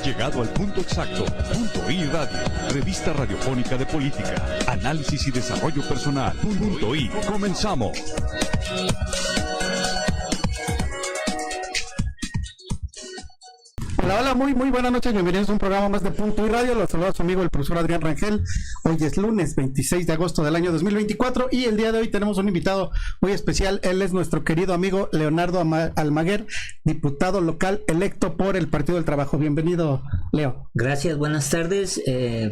Has llegado al punto exacto. Punto I Radio, revista radiofónica de política, análisis y desarrollo personal. Punto I. Comenzamos. Hola, muy buenas noches, bienvenidos a un programa más de Punto y Radio. Los saluda su amigo el profesor Adrián Rangel. Hoy es lunes 26 de agosto del año 2024 y el día de hoy tenemos un invitado muy especial. Él es nuestro querido amigo Leonardo Almaguer, diputado local electo por el Partido del Trabajo. Bienvenido, Leo. Gracias, buenas tardes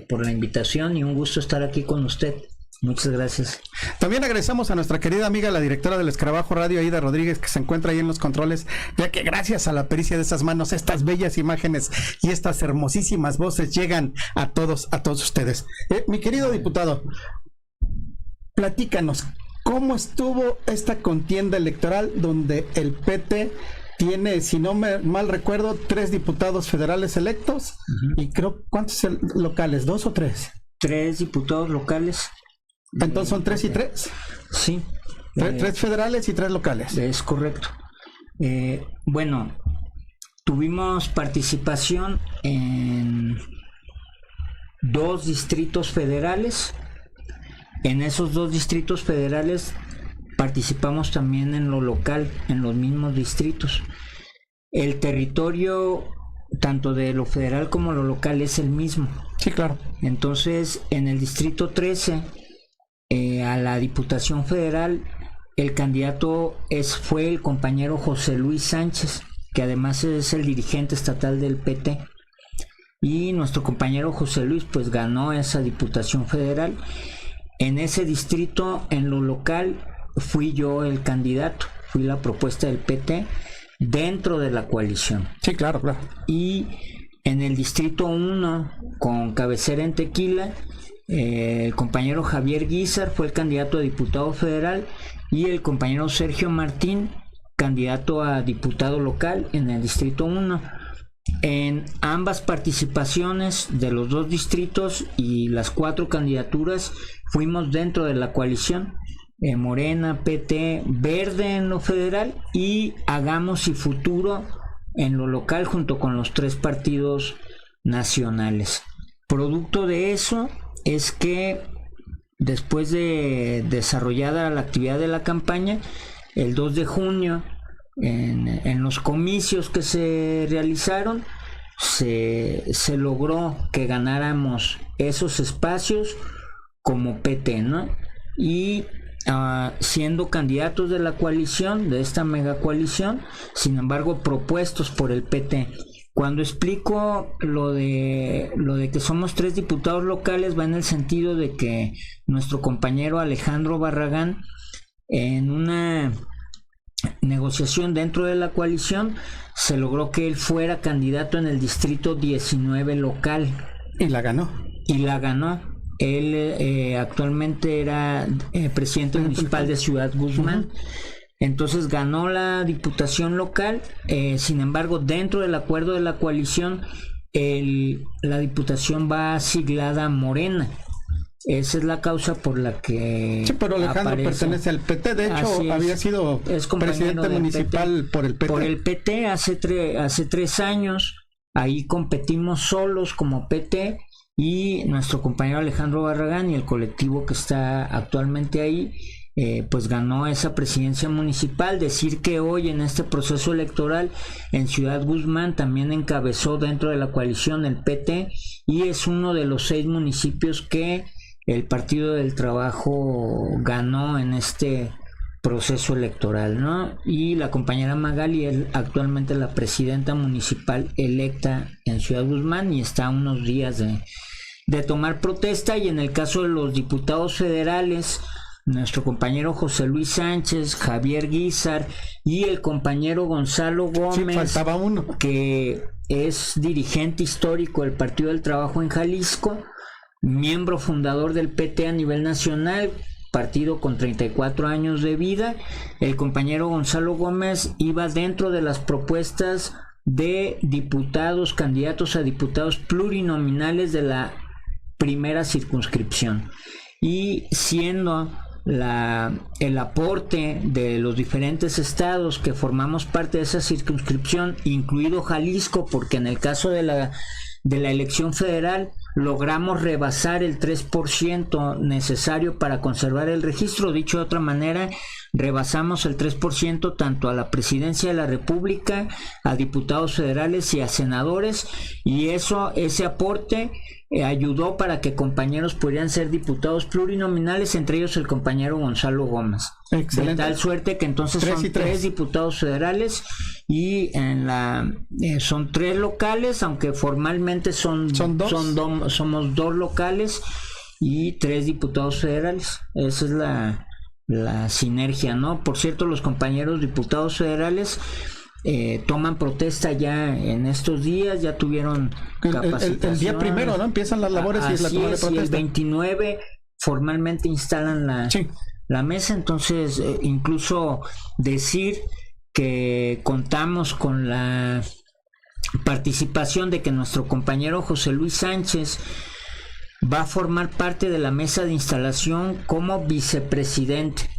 por la invitación y un gusto estar aquí con usted. Muchas gracias. También agradecemos a nuestra querida amiga, la directora del Escarabajo Radio, Aida Rodríguez, que se encuentra ahí en los controles, ya que gracias a la pericia de estas manos, estas bellas imágenes y estas hermosísimas voces llegan a todos ustedes. Mi querido diputado, platícanos, ¿cómo estuvo esta contienda electoral donde el PT tiene, si no me mal recuerdo, 3 diputados federales electos? Y creo, ¿cuántos locales? ¿2 o 3? 3 diputados locales. Entonces son 3 y 3. Sí. 3 federales y 3 locales. Es correcto. Bueno, tuvimos participación en 2 distritos federales. En esos 2 distritos federales participamos también en lo local, en los mismos distritos. El territorio, tanto de lo federal como lo local, es el mismo. Sí, claro. Entonces, en el distrito 13... a la Diputación Federal, el candidato fue el compañero José Luis Sánchez, que además es el dirigente estatal del PT, y nuestro compañero José Luis pues ganó esa Diputación Federal. En ese distrito, en lo local, fui yo el candidato, fui la propuesta del PT dentro de la coalición. Sí, claro. Y en el distrito 1, con cabecera en Tequila, el compañero Javier Guízar fue el candidato a diputado federal y el compañero Sergio Martín, candidato a diputado local en el distrito 1. En ambas participaciones de los 2 distritos y las 4 candidaturas fuimos dentro de la coalición, Morena, PT, Verde en lo federal y Hagamos y Futuro en lo local, junto con los 3 partidos nacionales. Producto de eso es que después de desarrollada la actividad de la campaña, el 2 de junio, en los comicios que se realizaron, se logró que ganáramos esos espacios como PT, ¿no? Y siendo candidatos de la coalición, de esta mega coalición, sin embargo propuestos por el PT. Cuando explico lo de que somos 3 diputados locales, va en el sentido de que nuestro compañero Alejandro Barragán, en una negociación dentro de la coalición, se logró que él fuera candidato en el distrito 19 local. Y la ganó. Él actualmente era presidente municipal de Ciudad Guzmán. Entonces ganó la diputación local. Sin embargo, dentro del acuerdo de la coalición, la diputación va asignada a Morena. Esa es la causa por la que... Sí, pero Alejandro pertenece al PT. De hecho, había sido presidente municipal por el PT. Por el PT hace 3 años. Ahí competimos solos como PT. Y nuestro compañero Alejandro Barragán y el colectivo que está actualmente ahí, pues ganó esa presidencia municipal. Decir que hoy en este proceso electoral en Ciudad Guzmán también encabezó dentro de la coalición el PT y es uno de los 6 municipios que el Partido del Trabajo ganó en este proceso electoral, ¿no? Y la compañera Magali es actualmente la presidenta municipal electa en Ciudad Guzmán y está a unos días de tomar protesta. Y en el caso de los diputados federales, nuestro compañero José Luis Sánchez, Javier Guízar y el compañero Gonzalo Gómez, sí, faltaba uno, que es dirigente histórico del Partido del Trabajo en Jalisco, miembro fundador del PT a nivel nacional, partido con 34 años de vida. El compañero Gonzalo Gómez iba dentro de las propuestas de diputados, candidatos a diputados plurinominales de la primera circunscripción, y siendo el aporte de los diferentes estados que formamos parte de esa circunscripción, incluido Jalisco, porque en el caso de la elección federal logramos rebasar el 3% necesario para conservar el registro. Dicho de otra manera, rebasamos el 3% tanto a la presidencia de la República, a diputados federales y a senadores, y ese aporte ayudó para que compañeros pudieran ser diputados plurinominales, entre ellos el compañero Gonzalo Gómez. Excelente. De tal suerte que entonces son tres diputados federales y son 3 locales, aunque formalmente somos 2 locales y 3 diputados federales. Esa es la sinergia, ¿no? Por cierto, los compañeros diputados federales toman protesta ya en estos días, ya tuvieron capacitación. El día primero, ¿no? Empiezan las labores y es la toma de protesta. Y el 29 formalmente instalan la mesa, entonces incluso decir que contamos con la participación de que nuestro compañero José Luis Sánchez va a formar parte de la mesa de instalación como vicepresidente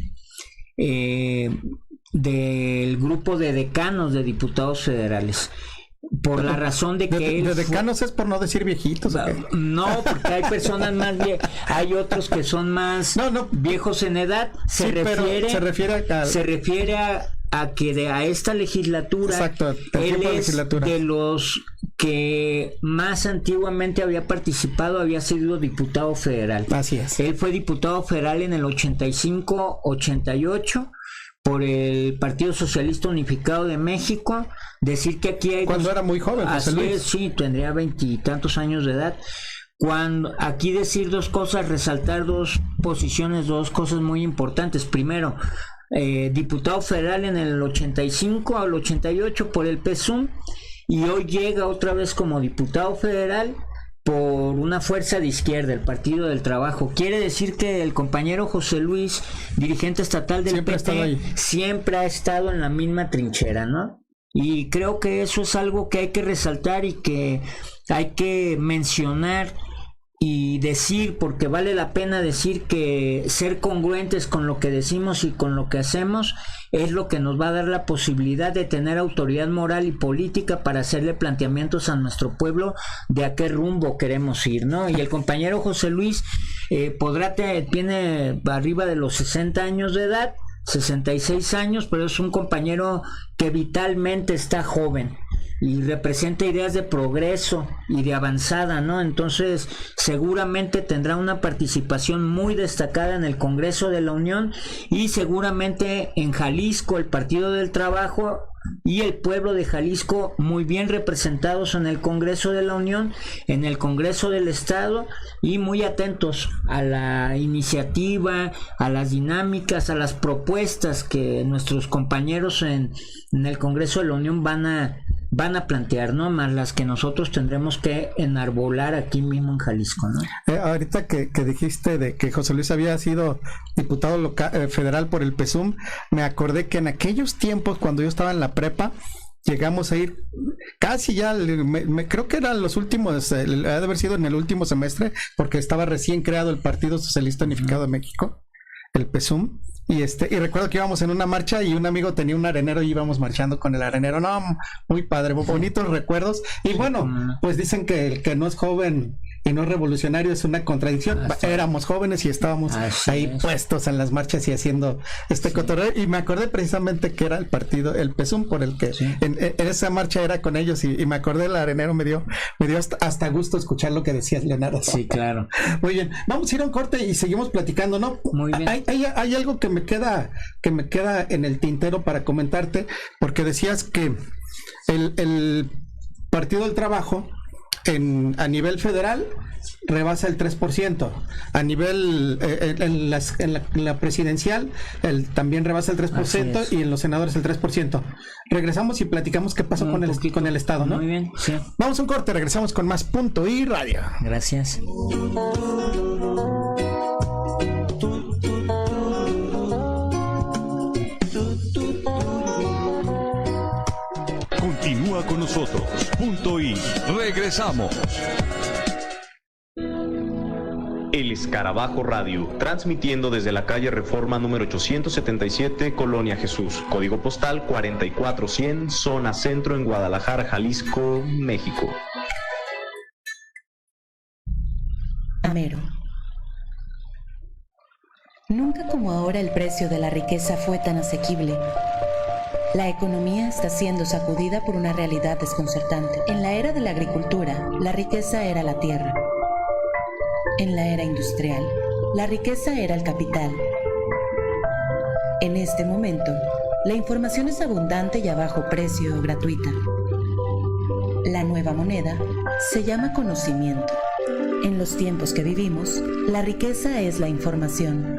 del grupo de decanos de diputados federales, por la razón de que de decanos es por no decir viejitos. No, porque hay personas más hay otros que son más viejos en edad. Se refiere a que a esta legislatura. Exacto, él es de los que más antiguamente había participado, había sido diputado federal. Así es. Él fue diputado federal en el 85-88 por el Partido Socialista Unificado de México. Decir que aquí hay cuando era muy joven, José Luis. Sí, tendría 20 y tantos años de edad. Aquí decir 2 cosas, resaltar 2 posiciones, 2 cosas muy importantes. Primero, diputado federal en el 85 al 88 por el PSUM, y hoy llega otra vez como diputado federal por una fuerza de izquierda, el Partido del Trabajo. Quiere decir que el compañero José Luis, dirigente estatal del PT, siempre ha estado en la misma trinchera, ¿no? Y creo que eso es algo que hay que resaltar y que hay que mencionar y decir, porque vale la pena decir que ser congruentes con lo que decimos y con lo que hacemos es lo que nos va a dar la posibilidad de tener autoridad moral y política para hacerle planteamientos a nuestro pueblo de a qué rumbo queremos ir, ¿no? Y el compañero José Luis tiene arriba de los 60 años de edad, 66 años, pero es un compañero que vitalmente está joven y representa ideas de progreso y de avanzada, ¿no? Entonces seguramente tendrá una participación muy destacada en el Congreso de la Unión y seguramente en Jalisco el Partido del Trabajo y el pueblo de Jalisco muy bien representados en el Congreso de la Unión, en el Congreso del Estado, y muy atentos a la iniciativa, a las dinámicas, a las propuestas que nuestros compañeros en el Congreso de la Unión van a plantear, ¿no? Más las que nosotros tendremos que enarbolar aquí mismo en Jalisco, ¿no? Ahorita que dijiste de que José Luis había sido diputado federal por el PSUM, me acordé que en aquellos tiempos, cuando yo estaba en la prepa, llegamos a ir casi ya, creo que eran los últimos, ha de haber sido en el último semestre, porque estaba recién creado el Partido Socialista Unificado de México, el PSUM. Y recuerdo que íbamos en una marcha y un amigo tenía un arenero y íbamos marchando con el arenero. No, muy padre, bonitos recuerdos. Y bueno, pues dicen que el que no es joven y no es revolucionario es una contradicción. Éramos jóvenes y estábamos ahí puestos en las marchas y haciendo cotorreo. Y me acordé precisamente que era el partido, el PSUM, por el que en esa marcha era con ellos. Y me acordé del arenero, me dio hasta gusto escuchar lo que decías, Leonardo. Sí, claro. Muy bien, vamos a ir a un corte y seguimos platicando, ¿no? Muy bien. Hay algo que me queda en el tintero para comentarte, porque decías que el Partido del Trabajo a nivel federal rebasa el 3%, a nivel en la presidencial también rebasa el 3% y en los senadores el 3%. Regresamos y platicamos qué pasó con el Estado, ¿no? Muy bien, sí. Vamos a un corte, regresamos con más Punto y Radio. Gracias. Continúa con nosotros. Punto y regresamos. El Escarabajo Radio, transmitiendo desde la calle Reforma número 877, Colonia Jesús, código postal 44100, zona centro, en Guadalajara, Jalisco, México. Amero. Nunca como ahora el precio de la riqueza fue tan asequible. La economía está siendo sacudida por una realidad desconcertante. En la era de la agricultura, la riqueza era la tierra. En la era industrial, la riqueza era el capital. En este momento, la información es abundante y a bajo precio o gratuita. La nueva moneda se llama conocimiento. En los tiempos que vivimos, la riqueza es la información.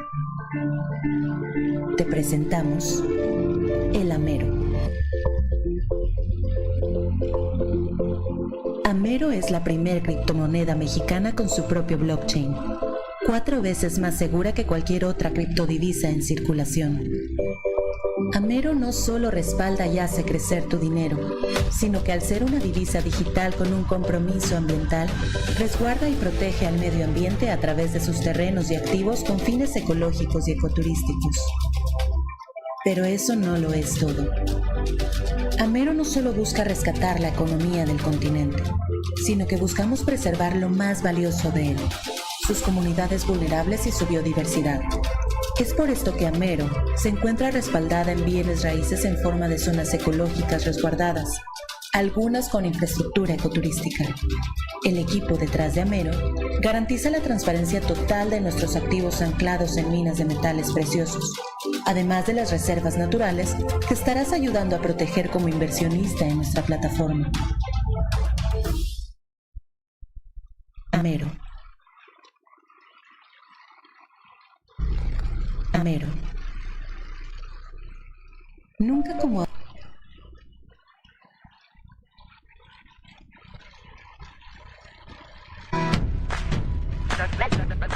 Te presentamos el Amero. Amero es la primer criptomoneda mexicana con su propio blockchain, 4 veces más segura que cualquier otra criptodivisa en circulación. Amero no solo respalda y hace crecer tu dinero, sino que al ser una divisa digital con un compromiso ambiental, resguarda y protege al medio ambiente a través de sus terrenos y activos con fines ecológicos y ecoturísticos. Pero eso no lo es todo. Amero no solo busca rescatar la economía del continente, sino que buscamos preservar lo más valioso de él, sus comunidades vulnerables y su biodiversidad. Es por esto que Amero se encuentra respaldada en bienes raíces en forma de zonas ecológicas resguardadas, algunas con infraestructura ecoturística. El equipo detrás de Amero garantiza la transparencia total de nuestros activos anclados en minas de metales preciosos, además de las reservas naturales que estarás ayudando a proteger como inversionista en nuestra plataforma. Amero. Amero. Nunca como...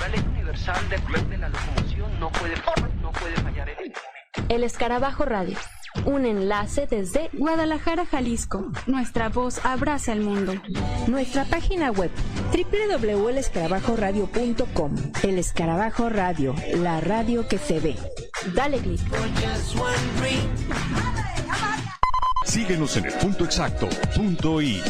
La ley universal de la locomoción no puede fallar en esto. El Escarabajo Radio, un enlace desde Guadalajara, Jalisco. Nuestra voz abraza el mundo. Nuestra página web www.elescarabajoradio.com. El Escarabajo Radio, la radio que se ve. Dale clic. Síguenos en el punto exacto, punto I.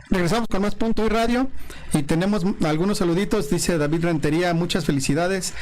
Regresamos con más Punto y Radio y tenemos algunos saluditos. Dice David Rentería, muchas felicidades.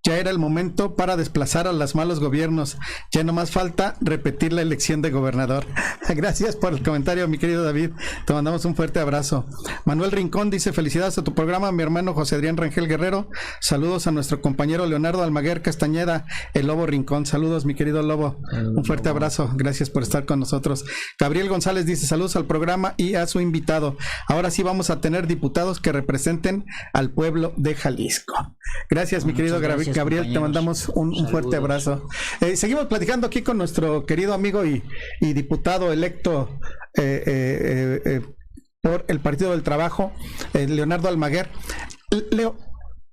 Ya era el momento para desplazar a los malos gobiernos. Ya no más falta repetir la elección de gobernador. Gracias por el comentario, mi querido David. Te mandamos un fuerte abrazo. Manuel Rincón dice, felicidades a tu programa, mi hermano José Adrián Rangel Guerrero. Saludos a nuestro compañero Leonardo Almaguer Castañeda, el Lobo Rincón. Saludos, mi querido Lobo. Un fuerte abrazo. Gracias por estar con nosotros. Gabriel González dice, saludos al programa y a su invitado. Ahora sí vamos a tener diputados que representen al pueblo de Jalisco. Gracias, mi querido Gabriel, te mandamos un fuerte abrazo. Seguimos platicando aquí con nuestro querido amigo y diputado electo por el Partido del Trabajo, Leonardo Almaguer. Leo,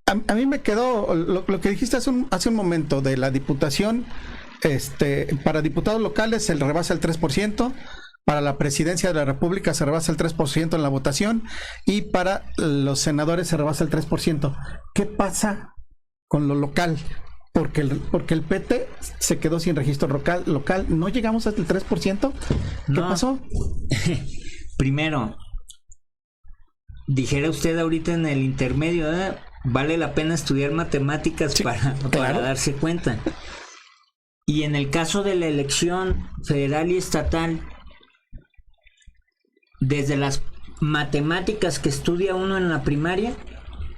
a mí me quedó lo que dijiste hace un momento de la diputación. Para diputados locales se rebasa el 3%. Para la presidencia de la República se rebasa el 3% en la votación y para los senadores se rebasa el 3%. ¿Qué pasa con lo local? Porque el PT se quedó sin registro local. ¿No llegamos hasta el 3%? ¿Qué pasó? Primero, dijera usted ahorita en el intermedio, vale la pena estudiar matemáticas, sí, para darse cuenta. Y en el caso de la elección federal y estatal, desde las matemáticas que estudia uno en la primaria,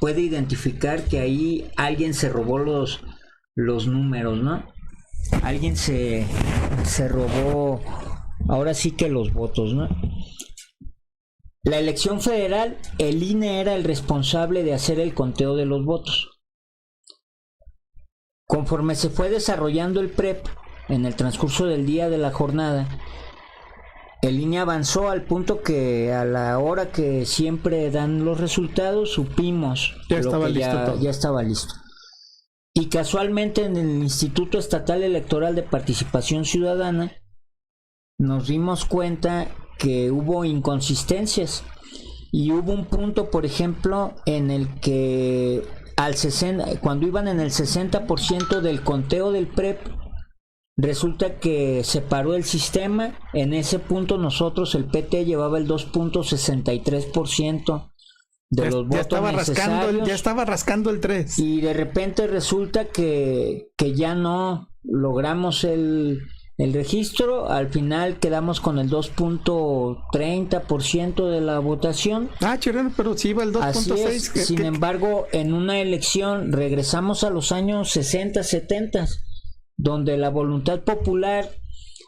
puede identificar que ahí alguien se robó los números, ¿no? Alguien se robó, ahora sí que los votos, ¿no? La elección federal, el INE era el responsable de hacer el conteo de los votos. Conforme se fue desarrollando el PREP en el transcurso del día de la jornada, el INE avanzó al punto que a la hora que siempre dan los resultados supimos ya estaba listo todo. Ya estaba listo. Y casualmente en el Instituto Estatal Electoral de Participación Ciudadana nos dimos cuenta que hubo inconsistencias y hubo un punto, por ejemplo, en el que cuando iban en el 60% del conteo del PREP, resulta que se paró el sistema. En ese punto nosotros, el PT, llevaba el 2.63% de los votos necesarios. Ya estaba rascando el 3. Y de repente resulta que ya no logramos el registro. Al final quedamos con el 2.30% de la votación. Chireno, pero sí iba el 2.6. Sin embargo, en una elección regresamos a los años 60, 70, donde la voluntad popular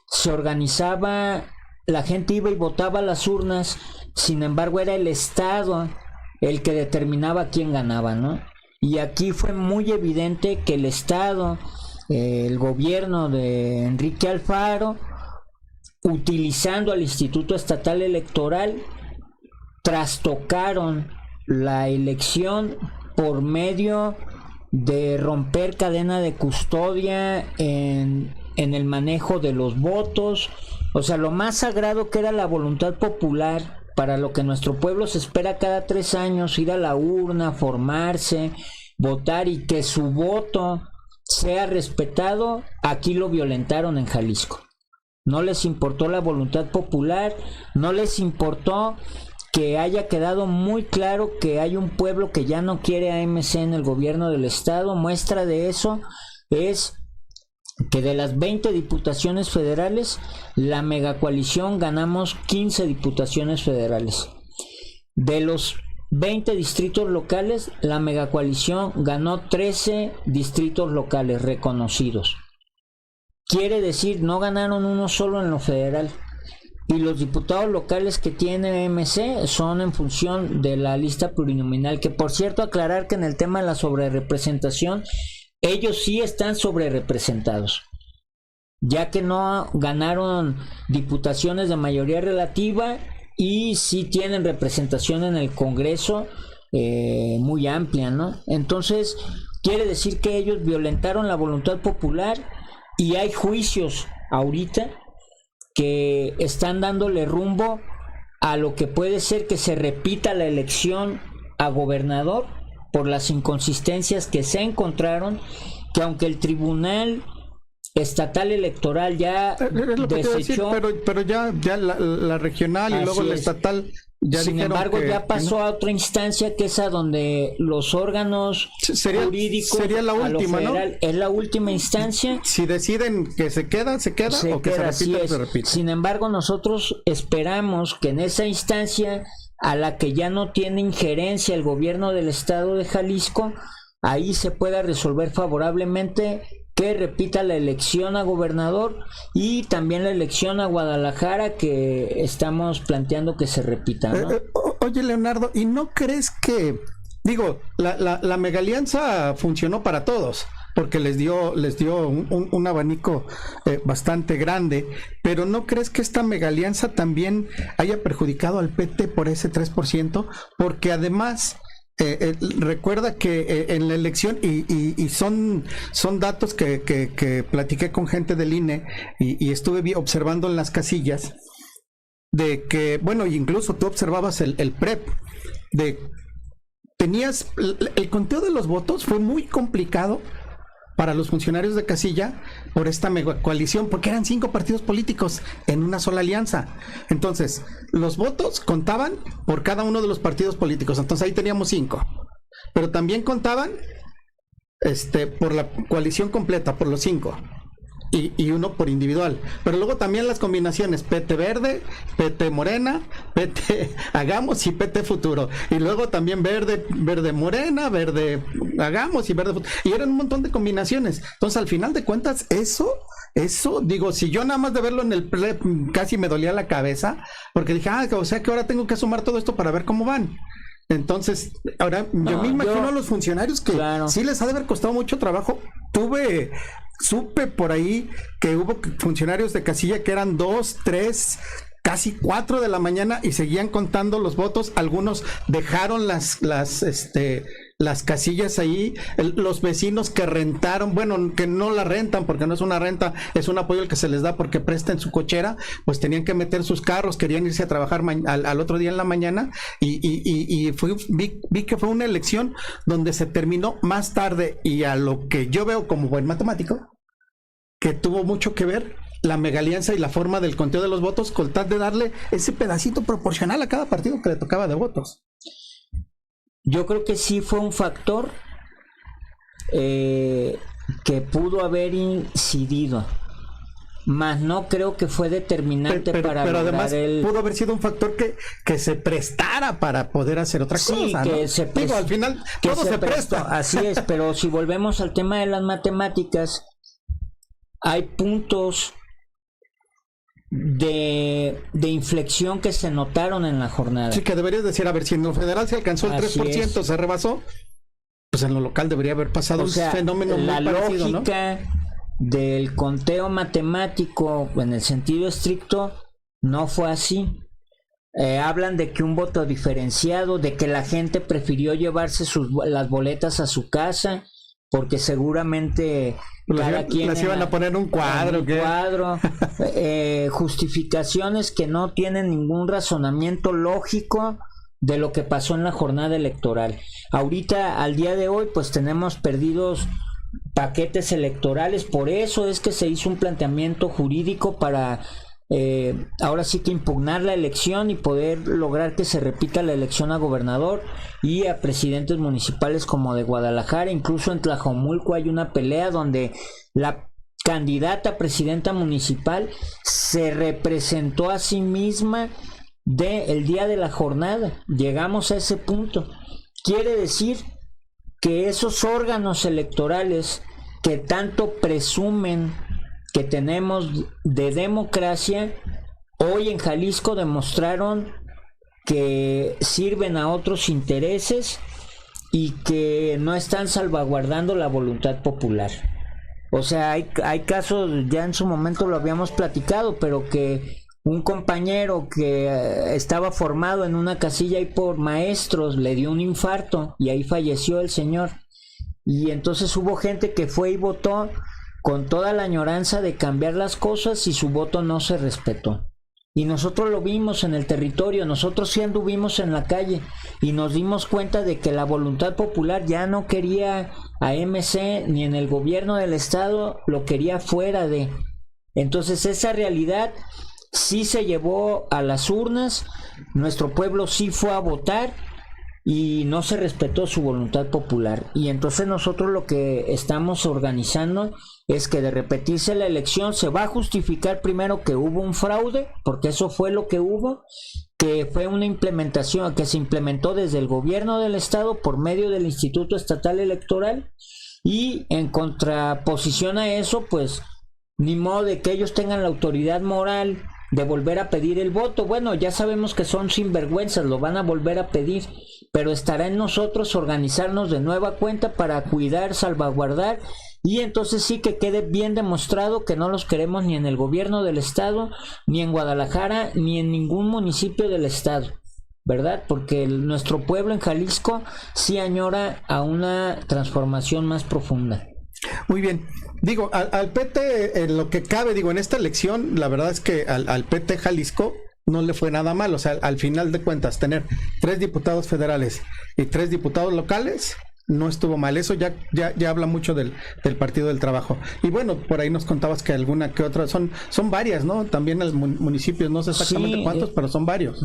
se organizaba, la gente iba y votaba a las urnas. Sin embargo, era el Estado el que determinaba quién ganaba, ¿no? Y aquí fue muy evidente que el Estado, el gobierno de Enrique Alfaro, utilizando al Instituto Estatal Electoral, trastocaron la elección por medio de romper cadena de custodia en el manejo de los votos. O sea, lo más sagrado que era la voluntad popular, para lo que nuestro pueblo se espera cada 3 años, ir a la urna, formarse, votar y que su voto sea respetado, aquí lo violentaron en Jalisco. No les importó la voluntad popular, no les importó que haya quedado muy claro que hay un pueblo que ya no quiere a MC en el gobierno del estado. Muestra de eso es que de las 20 diputaciones federales, la megacoalición ganamos 15 diputaciones federales. De los 20 distritos locales, la megacoalición ganó 13 distritos locales reconocidos. Quiere decir, no ganaron uno solo en lo federal. Y los diputados locales que tiene MC son en función de la lista plurinominal, que por cierto, aclarar que en el tema de la sobrerepresentación, ellos sí están sobrerepresentados, ya que no ganaron diputaciones de mayoría relativa y sí tienen representación en el Congreso muy amplia, ¿no? Entonces, quiere decir que ellos violentaron la voluntad popular y hay juicios ahorita que están dándole rumbo a lo que puede ser que se repita la elección a gobernador por las inconsistencias que se encontraron, que aunque el Tribunal Estatal Electoral ya desechó, pero ya la regional y luego la estatal ya sin embargo ya pasó a otra instancia, que es a donde los órganos jurídicos sería la última, federal, ¿no? Es la última instancia. Si deciden que se queda o que se repita. Sin embargo, nosotros esperamos que en esa instancia, a la que ya no tiene injerencia el gobierno del estado de Jalisco, ahí se pueda resolver favorablemente que repita la elección a gobernador y también la elección a Guadalajara, que estamos planteando que se repita, ¿no? Oye, Leonardo, ¿y no crees que, digo, la megalianza funcionó para todos? Porque les dio un abanico bastante grande, pero ¿no crees que esta megalianza también haya perjudicado al PT por ese 3%? Porque además recuerda que en la elección, y son datos que platiqué con gente del INE y estuve observando en las casillas, de que, bueno, incluso tú observabas el PREP, tenías el conteo de los votos fue muy complicado para los funcionarios de casilla por esta mega coalición, porque eran 5 partidos políticos en una sola alianza. Entonces, los votos contaban por cada uno de los partidos políticos. Entonces ahí teníamos 5. Pero también contaban por la coalición completa, por los 5. Y uno por individual. Pero luego también las combinaciones PT Verde, PT Morena, PT Hagamos y PT Futuro. Y luego también Verde Morena, Verde Hagamos y Verde Futuro. Y eran un montón de combinaciones. Entonces, al final de cuentas, eso, digo, si yo nada más de verlo en el PREP casi me dolía la cabeza, porque dije, o sea que ahora tengo que sumar todo esto para ver cómo van. Entonces, ahora yo me imagino a los funcionarios que sí les ha de haber costado mucho trabajo. Supe por ahí que hubo funcionarios de casilla que eran 2, 3 casi 4 de la mañana y seguían contando los votos. Algunos dejaron las casillas ahí. Los vecinos que rentaron, bueno, que no la rentan porque no es una renta, es un apoyo el que se les da porque prestan su cochera, pues tenían que meter sus carros, querían irse a trabajar al otro día en la mañana y vi que fue una elección donde se terminó más tarde, y a lo que yo veo como buen matemático, que tuvo mucho que ver la megalianza y la forma del conteo de los votos, con tal de darle ese pedacito proporcional a cada partido que le tocaba de votos. Yo creo que sí fue un factor que pudo haber incidido, más no creo que fue determinante pero además pudo haber sido un factor que se prestara para poder hacer otra cosa, que ¿no? se Digo, al final que todo se presta. Así es, pero si volvemos al tema de las matemáticas, hay puntos de inflexión que se notaron en la jornada. Sí, que deberías decir, a ver, si en lo federal se alcanzó el 3%, se rebasó, pues en lo local debería haber pasado un fenómeno muy parecido, ¿no? La lógica del conteo matemático en el sentido estricto no fue así. Hablan de que un voto diferenciado, de que la gente prefirió llevarse las boletas a su casa porque seguramente cada quien las iban a poner un cuadro, justificaciones que no tienen ningún razonamiento lógico de lo que pasó en la jornada electoral. Ahorita, al día de hoy, pues tenemos perdidos paquetes electorales, por eso es que se hizo un planteamiento jurídico para ahora sí que impugnar la elección y poder lograr que se repita la elección a gobernador y a presidentes municipales como de Guadalajara. Incluso en Tlajomulco hay una pelea donde la candidata a presidenta municipal se representó a sí misma el día de la jornada. Llegamos a ese punto. Quiere decir que esos órganos electorales que tanto presumen que tenemos de democracia, hoy en Jalisco demostraron que sirven a otros intereses y que no están salvaguardando la voluntad popular. O sea, hay casos, ya en su momento lo habíamos platicado, pero que un compañero que estaba formado en una casilla y por maestros le dio un infarto y ahí falleció el señor. Y entonces hubo gente que fue y votó con toda la añoranza de cambiar las cosas y su voto no se respetó. Y nosotros lo vimos en el territorio, nosotros sí anduvimos en la calle y nos dimos cuenta de que la voluntad popular ya no quería a MC ni en el gobierno del estado, lo quería fuera de. Entonces esa realidad sí se llevó a las urnas, nuestro pueblo sí fue a votar y no se respetó su voluntad popular. Y entonces nosotros lo que estamos organizando es que de repetirse la elección se va a justificar primero que hubo un fraude, porque eso fue lo que hubo, que fue una implementación que se implementó desde el gobierno del estado por medio del Instituto Estatal Electoral, y en contraposición a eso, pues ni modo de que ellos tengan la autoridad moral de volver a pedir el voto. Bueno, ya sabemos que son sinvergüenzas, lo van a volver a pedir, pero estará en nosotros organizarnos de nueva cuenta para cuidar, salvaguardar, y entonces sí que quede bien demostrado que no los queremos ni en el gobierno del estado, ni en Guadalajara, ni en ningún municipio del estado, ¿verdad? Porque nuestro pueblo en Jalisco sí añora a una transformación más profunda. Muy bien. Digo, al PT, en lo que cabe, digo, en esta elección, la verdad es que al PT Jalisco no le fue nada mal. O sea, al final de cuentas, tener 3 diputados federales y 3 diputados locales no estuvo mal. Eso ya habla mucho del Partido del Trabajo. Y bueno, por ahí nos contabas que alguna que otra, son varias, ¿no? También los municipios, no sé exactamente cuántos, pero son varios.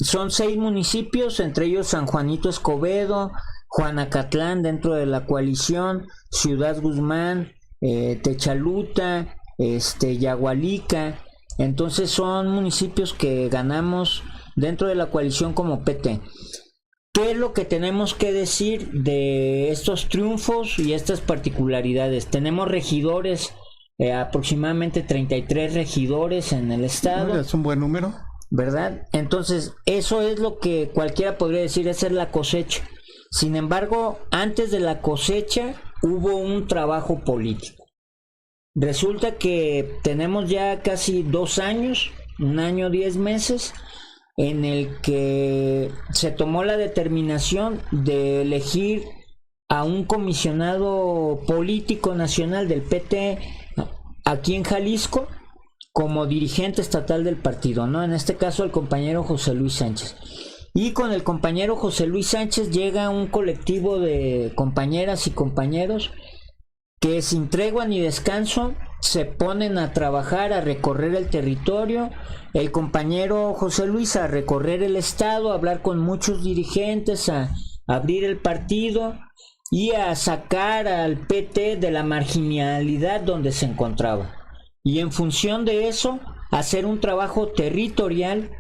Son 6 municipios, entre ellos San Juanito Escobedo, Juanacatlán dentro de la coalición, Ciudad Guzmán, Techaluta, Yagualica. Entonces son municipios que ganamos dentro de la coalición como PT. ¿Qué es lo que tenemos que decir de estos triunfos y estas particularidades? Tenemos regidores, aproximadamente 33 regidores en el estado. Es un buen número, ¿verdad? Entonces eso es lo que cualquiera podría decir, esa es la cosecha. Sin embargo, antes de la cosecha hubo un trabajo político. Resulta que tenemos ya casi 2 años un año 10 meses, en el que se tomó la determinación de elegir a un comisionado político nacional del PT aquí en Jalisco como dirigente estatal del partido, ¿no? En este caso el compañero José Luis Sánchez. Y con el compañero José Luis Sánchez llega un colectivo de compañeras y compañeros que sin tregua ni descanso se ponen a trabajar, a recorrer el territorio. El compañero José Luis a recorrer el estado, a hablar con muchos dirigentes, a abrir el partido y a sacar al PT de la marginalidad donde se encontraba. Y en función de eso, hacer un trabajo territorial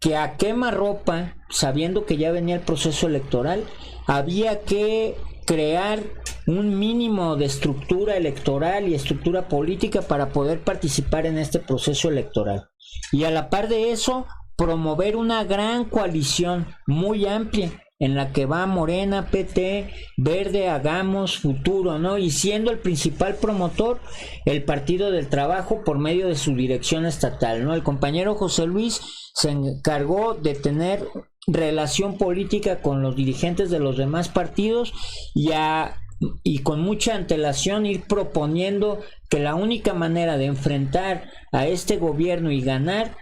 que a quemarropa, sabiendo que ya venía el proceso electoral, había que crear un mínimo de estructura electoral y estructura política para poder participar en este proceso electoral. Y a la par de eso, promover una gran coalición muy amplia en la que va Morena, PT, Verde, Hagamos, Futuro, ¿no? Y siendo el principal promotor el Partido del Trabajo por medio de su dirección estatal, ¿no? El compañero José Luis se encargó de tener relación política con los dirigentes de los demás partidos y con mucha antelación ir proponiendo que la única manera de enfrentar a este gobierno y ganar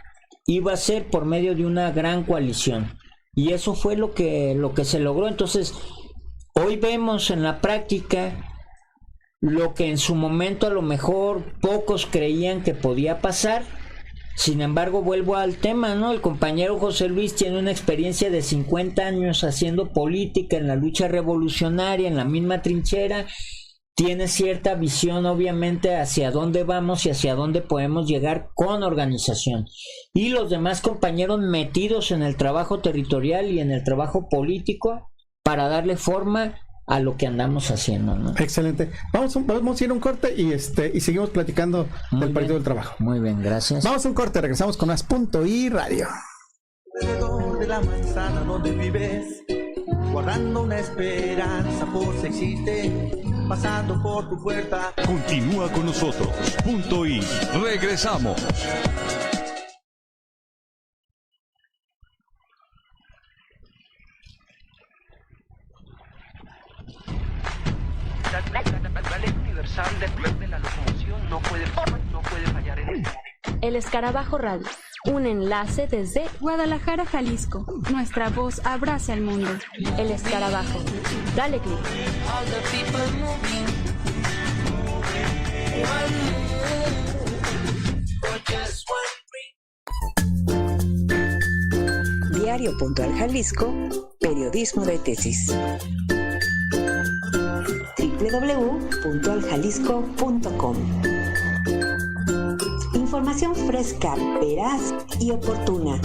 iba a ser por medio de una gran coalición. Y eso fue lo que se logró. Entonces, hoy vemos en la práctica lo que en su momento a lo mejor pocos creían que podía pasar. Sin embargo, vuelvo al tema, ¿no? El compañero José Luis tiene una experiencia de 50 años haciendo política en la lucha revolucionaria, en la misma trinchera. Tiene cierta visión, obviamente, hacia dónde vamos y hacia dónde podemos llegar con organización. Y los demás compañeros metidos en el trabajo territorial y en el trabajo político para darle forma a lo que andamos haciendo, ¿no? Excelente. Vamos a ir a un corte y seguimos platicando del Partido del Trabajo. Muy bien, gracias. Vamos a un corte, regresamos con más Punto y Radio. Alrededor de la manzana donde vives, guardando una esperanza por si existe, pasando por tu puerta. Continúa con nosotros. Punto y regresamos. La ley universal de la locomoción no puede fallar en este momento. El Escarabajo Radio, un enlace desde Guadalajara, Jalisco. Nuestra voz abraza al mundo. El Escarabajo. Dale clic. Diario.al Jalisco, periodismo de tesis. www.aljalisco.com. Información fresca, veraz y oportuna,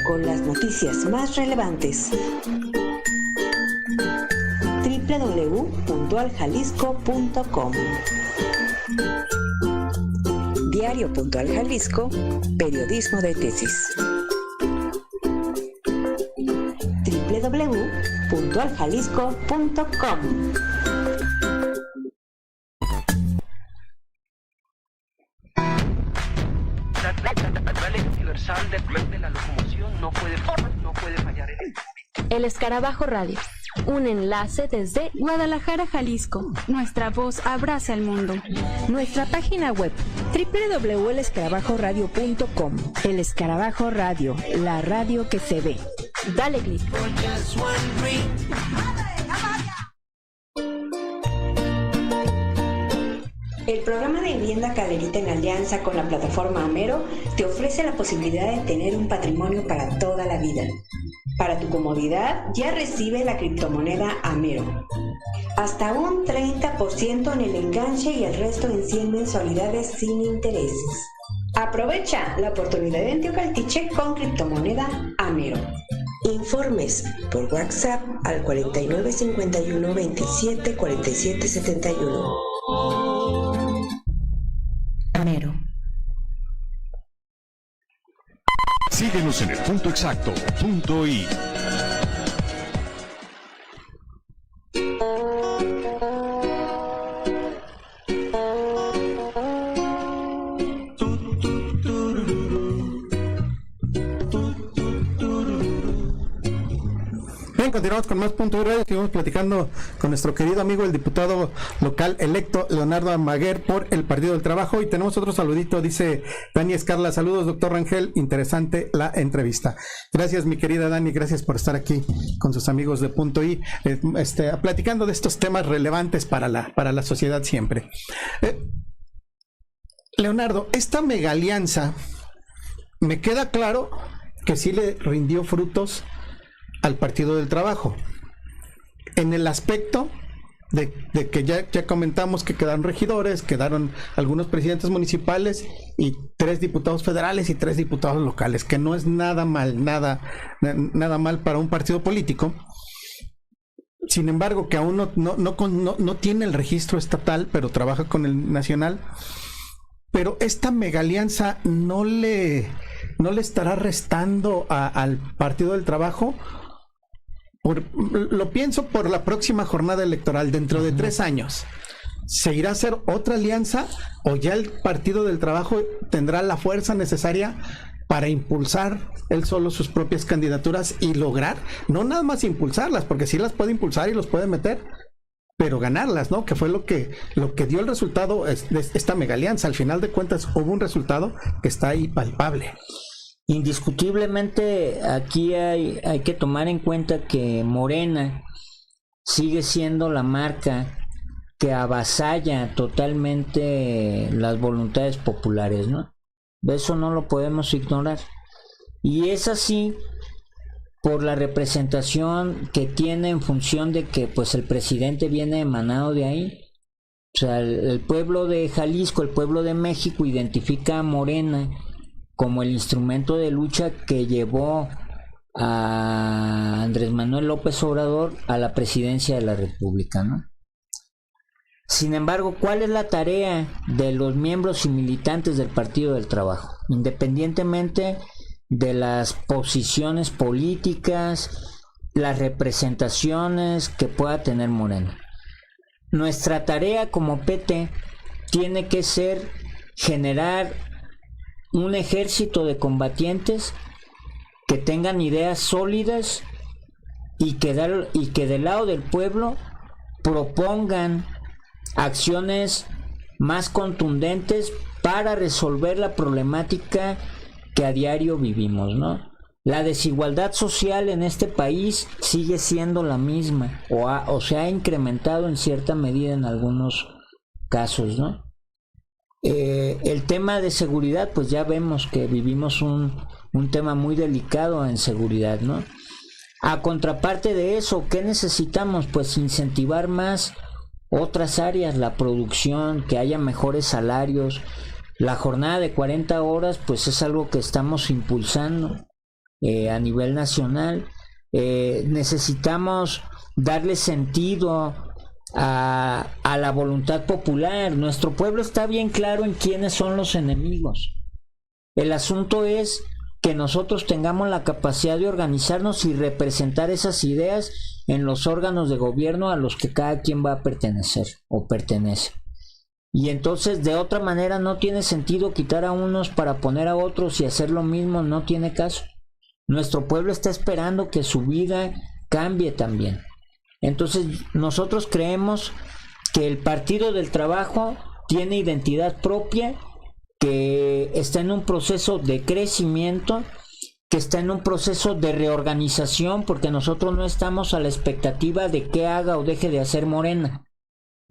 con las noticias más relevantes. www.aljalisco.com. Diario.al Jalisco, periodismo de tesis. www.aljalisco.com. La ley universal de la locomoción no puede fallar en este momento. El Escarabajo Radio, un enlace desde Guadalajara, Jalisco. Nuestra voz abraza al mundo. Nuestra página web www.elescarabajoradio.com. El Escarabajo Radio, la radio que se ve. Dale clic. El programa de vivienda Caderita, en alianza con la plataforma Amero, te ofrece la posibilidad de tener un patrimonio para toda la vida. Para tu comodidad, ya recibe la criptomoneda Amero. Hasta un 30% en el enganche y el resto en 100 mensualidades sin intereses. Aprovecha la oportunidad en Teocaltiche con criptomoneda Amero. Informes por WhatsApp al 4951 27 47 71. Amero. Síguenos en el punto exacto. Punto y. Bien, continuamos con más Punto y Radio. Seguimos platicando con nuestro querido amigo, el diputado local electo Leonardo Almaguer por el Partido del Trabajo. Y tenemos otro saludito, dice Dani Escarla. Saludos, doctor Rangel, interesante la entrevista. Gracias, mi querida Dani, gracias por estar aquí con sus amigos de Punto I, platicando de estos temas relevantes para la sociedad siempre. Leonardo, esta mega alianza, me queda claro que sí le rindió frutos al Partido del Trabajo, en el aspecto de que ya comentamos que quedaron regidores, quedaron algunos presidentes municipales y 3 diputados federales y 3 diputados locales, que no es nada mal para un partido político. Sin embargo, que aún no tiene el registro estatal, pero trabaja con el nacional. Pero esta mega alianza no le estará restando al Partido del Trabajo. Lo pienso por la próxima jornada electoral dentro de 3 años. ¿Se irá a hacer otra alianza o ya el Partido del Trabajo tendrá la fuerza necesaria para impulsar él solo sus propias candidaturas y lograr, no nada más impulsarlas, porque sí las puede impulsar y los puede meter, pero ganarlas, ¿no? Que fue lo que dio el resultado de esta mega alianza? Al final de cuentas hubo un resultado que está ahí palpable. Indiscutiblemente aquí hay que tomar en cuenta que Morena sigue siendo la marca que avasalla totalmente las voluntades populares, ¿no? Eso no lo podemos ignorar. Y es así por la representación que tiene en función de que pues el presidente viene emanado de ahí. O sea, el pueblo de Jalisco, el pueblo de México identifica a Morena como el instrumento de lucha que llevó a Andrés Manuel López Obrador a la presidencia de la República, ¿no? Sin embargo, ¿cuál es la tarea de los miembros y militantes del Partido del Trabajo? Independientemente de las posiciones políticas, las representaciones que pueda tener Morena. Nuestra tarea como PT tiene que ser generar un ejército de combatientes que tengan ideas sólidas y que del lado del pueblo propongan acciones más contundentes para resolver la problemática que a diario vivimos, ¿no? La desigualdad social en este país sigue siendo la misma o se ha incrementado en cierta medida en algunos casos, ¿no? El tema de seguridad, pues ya vemos que vivimos un tema muy delicado en seguridad, ¿no? A contraparte de eso, ¿qué necesitamos? Pues incentivar más otras áreas, la producción, que haya mejores salarios. La jornada de 40 horas, pues es algo que estamos impulsando a nivel nacional. Necesitamos darle sentido a la voluntad popular. Nuestro pueblo está bien claro en quiénes son los enemigos. El asunto es que nosotros tengamos la capacidad de organizarnos y representar esas ideas en los órganos de gobierno a los que cada quien va a pertenecer o pertenece. Y entonces de otra manera no tiene sentido quitar a unos para poner a otros y hacer lo mismo, no tiene caso. Nuestro pueblo está esperando que su vida cambie también. Entonces nosotros creemos que el Partido del Trabajo tiene identidad propia, que está en un proceso de crecimiento, que está en un proceso de reorganización, porque nosotros no estamos a la expectativa de qué haga o deje de hacer Morena.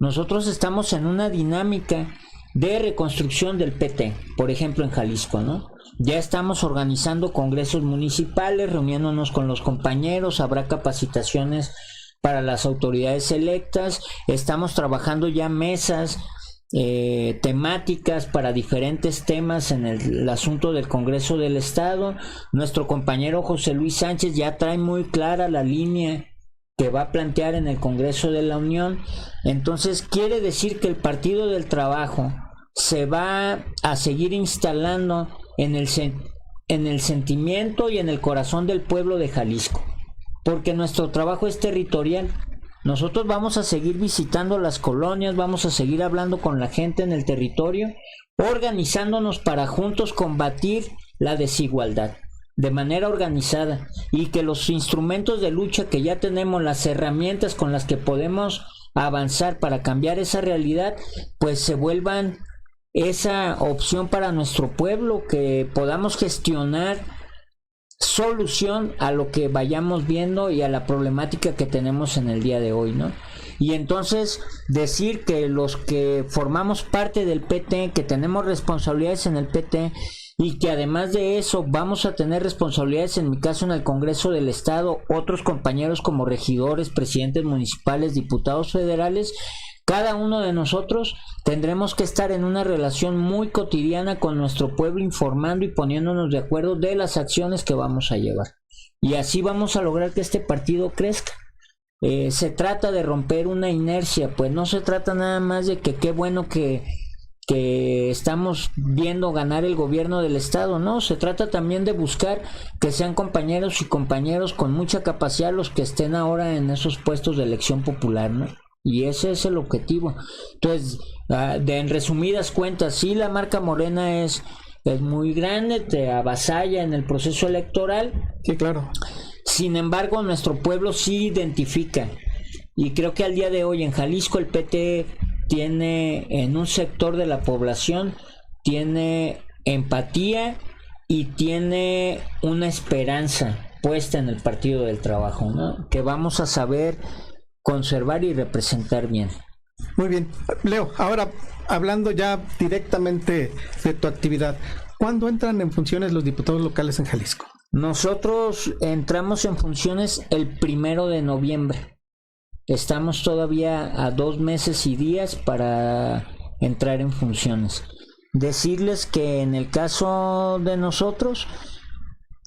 Nosotros estamos en una dinámica de reconstrucción del PT, por ejemplo en Jalisco, ¿no? Ya estamos organizando congresos municipales, reuniéndonos con los compañeros, habrá capacitaciones para las autoridades electas, estamos trabajando ya mesas temáticas para diferentes temas en el asunto del Congreso del Estado. Nuestro compañero José Luis Sánchez ya trae muy clara la línea que va a plantear en el Congreso de la Unión. Entonces quiere decir que el Partido del Trabajo se va a seguir instalando en el sentimiento y en el corazón del pueblo de Jalisco, porque nuestro trabajo es territorial. Nosotros vamos a seguir visitando las colonias, vamos a seguir hablando con la gente en el territorio, organizándonos para juntos combatir la desigualdad. de manera organizada, y que los instrumentos de lucha que ya tenemos, las herramientas con las que podemos avanzar para cambiar esa realidad, pues se vuelvan esa opción para nuestro pueblo, que podamos gestionar solución a lo que vayamos viendo y a la problemática que tenemos en el día de hoy, ¿no? Y entonces decir que los que formamos parte del PT, que tenemos responsabilidades en el PT, y que además de eso vamos a tener responsabilidades, en mi caso en el Congreso del Estado, otros compañeros como regidores, presidentes municipales, diputados federales, cada uno de nosotros tendremos que estar en una relación muy cotidiana con nuestro pueblo, informando y poniéndonos de acuerdo de las acciones que vamos a llevar. Y así vamos a lograr que este partido crezca. Se trata de romper una inercia, pues no se trata nada más de que qué bueno que estamos viendo ganar el gobierno del estado, no, se trata también de buscar que sean compañeros y compañeros con mucha capacidad los que estén ahora en esos puestos de elección popular, ¿no? Y ese es el objetivo. Entonces, en resumidas cuentas, sí, la marca Morena es muy grande, te avasalla en el proceso electoral. Sí, claro. Sin embargo, nuestro pueblo sí identifica, y creo que al día de hoy en Jalisco el PT tiene, en un sector de la población, tiene empatía y tiene una esperanza puesta en el Partido del Trabajo, ¿no? Que vamos a saber conservar y representar bien. Muy bien. Leo, ahora hablando ya directamente de tu actividad, ¿cuándo entran en funciones los diputados locales en Jalisco? Nosotros entramos en funciones el 1 de noviembre. Estamos todavía a 2 meses y días para entrar en funciones. Decirles que en el caso de nosotros